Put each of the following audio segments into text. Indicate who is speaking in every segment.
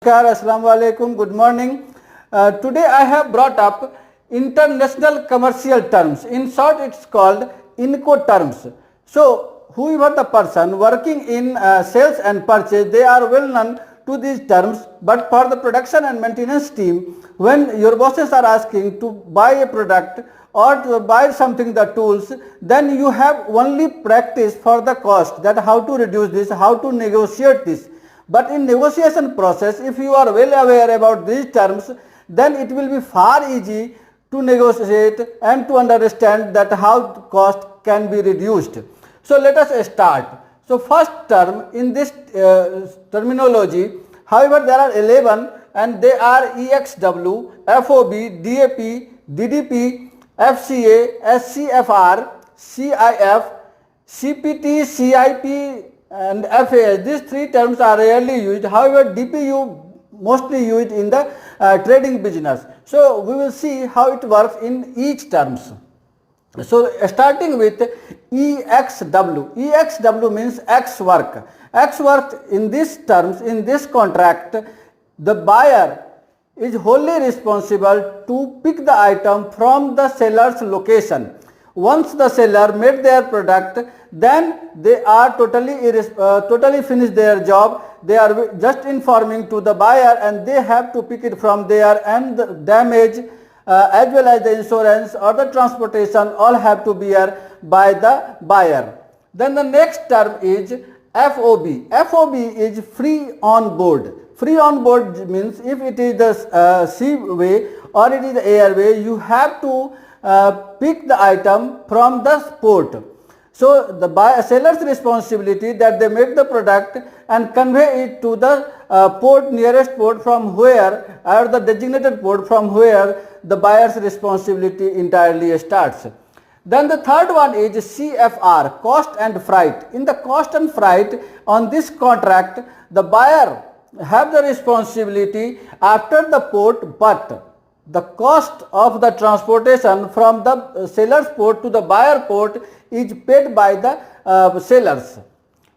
Speaker 1: Assalamu alaikum, good morning. Today I have brought up international commercial terms. In short, it's called Incoterms. So, whoever the person working in sales and purchase, they are well known to these terms. But for the production and maintenance team, when your bosses are asking to buy a product or to buy something, the tools, then you have only practice for the cost, that how to reduce this, how to negotiate this. But in negotiation process, if you are well aware about these terms, then it will be far easy to negotiate and to understand that how cost can be reduced. So let us start. So first term in this terminology, however there are 11 and they are EXW, FOB, DAP, DDP, FCA, SCFR, CIF, CPT, CIP and FAS. These three terms are rarely used. However, DPU mostly used in the trading business. So we will see how it works in each terms. So starting with EXW. EXW means X work. X work in these terms, in this contract, the buyer is wholly responsible to pick the item from the seller's location. Once the seller made their product, then they are totally finished their job. They are just informing to the buyer and they have to pick it from there, and the damage as well as the insurance or the transportation all have to bear by the buyer. Then the next term is FOB. FOB is free on board. Free on board means if it is the seaway or it is the airway, you have to pick the item from the port. So the seller's responsibility that they make the product and convey it to the port, nearest port from where, or the designated port from where the buyer's responsibility entirely starts. Then the third one is CFR, cost and freight. In the cost and freight on this contract, the buyer have the responsibility after the port, but the cost of the transportation from the seller's port to the buyer port is paid by the sellers.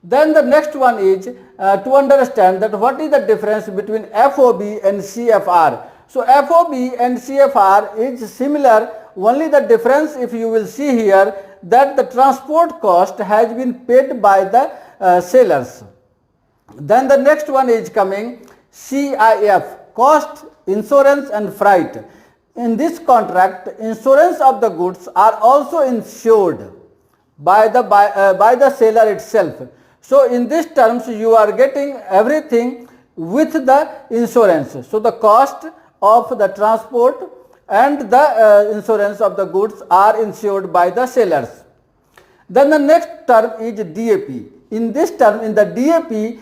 Speaker 1: Then the next one is to understand that what is the difference between FOB and CFR. So FOB and CFR is similar, only the difference, if you will see here, that the transport cost has been paid by the sellers. Then the next one is coming CIF, cost, insurance and freight. In this contract, insurance of the goods are also insured by the seller itself. So in these terms you are getting everything with the insurance. So the cost of the transport and the insurance of the goods are insured by the sellers. Then the next term is DAP. In this term, in the DAP,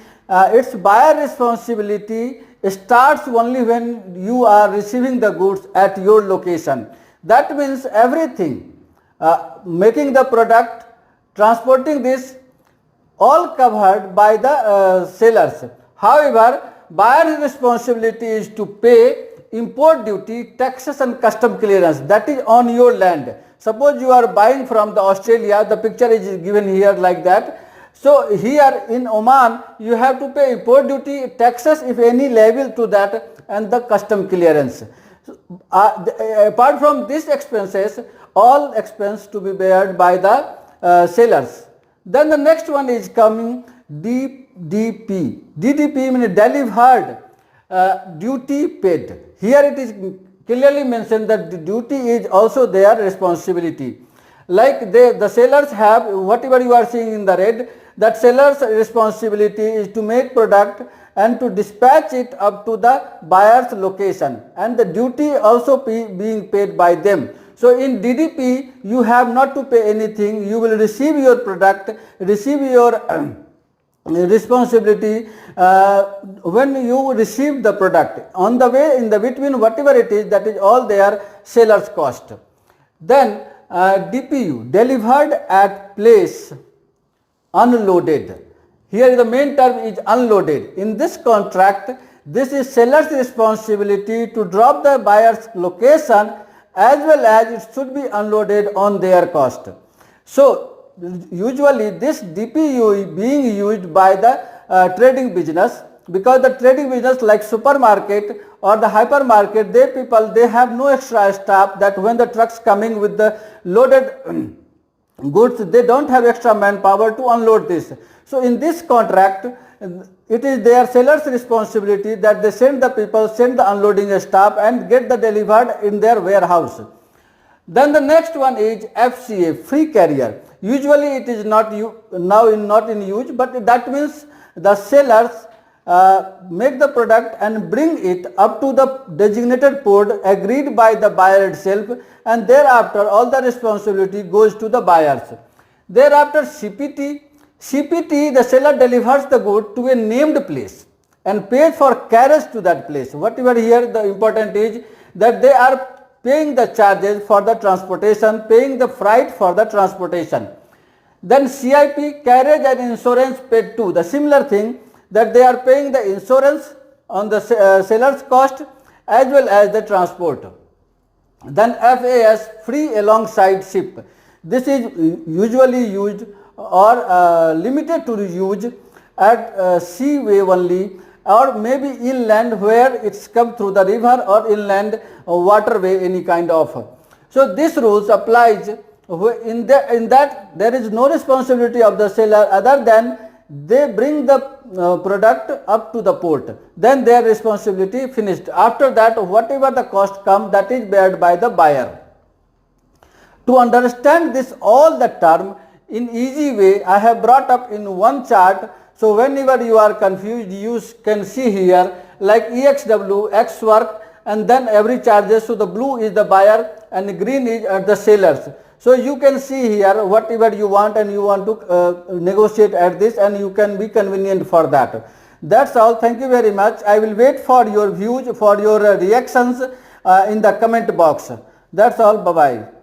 Speaker 1: its buyer responsibility starts only when you are receiving the goods at your location. That means everything, making the product, transporting this, all covered by the sellers. However, buyer's responsibility is to pay import duty, taxes and custom clearance, that is on your land. Suppose you are buying from the Australia, the picture is given here like that. So here in Oman, you have to pay import duty, taxes if any liable to that, and the custom clearance. Apart from these expenses, all expense to be borne by the sellers. Then the next one is coming DDP. DDP means delivered duty paid. Here it is clearly mentioned that the duty is also their responsibility. Like the sellers have, whatever you are seeing in the red, that seller's responsibility is to make product and to dispatch it up to the buyer's location, and the duty also being paid by them. So in DDP you have not to pay anything, you will receive your product, receive your responsibility when you receive the product. On the way, in the between, whatever it is, that is all their seller's cost. Then DPU, delivered at place unloaded. Here the main term is unloaded. In this contract, this is seller's responsibility to drop the buyer's location as well as it should be unloaded on their cost. So usually this DPU is being used by the trading business, because the trading business like supermarket or the hypermarket, they have no extra staff, that when the trucks coming with the loaded goods, they don't have extra manpower to unload this. So in this contract, it is their seller's responsibility that they send the unloading staff and get the delivered in their warehouse. Then the next one is FCA, free carrier. Usually it is not in use, but that means the sellers make the product and bring it up to the designated port agreed by the buyer itself, and thereafter all the responsibility goes to the buyers. Thereafter CPT, the seller delivers the good to a named place and pays for carriage to that place. Whatever here the important is that they are paying the charges for the transportation, paying the freight for the transportation. Then CIP, carriage and insurance paid to, the similar thing, that they are paying the insurance on the seller's cost as well as the transport. Then FAS, free alongside ship. This is usually used or limited to use at seaway only, or maybe inland where it's come through the river, or inland waterway, any kind of. So this rules applies in that there is no responsibility of the seller other than they bring the product up to the port, then their responsibility finished. After that, whatever the cost comes, that is borne by the buyer. To understand this all the term in easy way, I have brought up in one chart. So whenever you are confused, you can see here like EXW, X work, and then every charges. So the blue is the buyer and green is the sellers. So you can see here whatever you want, and you want to negotiate at this, and you can be convenient for that. That's all. Thank you very much. I will wait for your views, for your reactions in the comment box. That's all. Bye bye.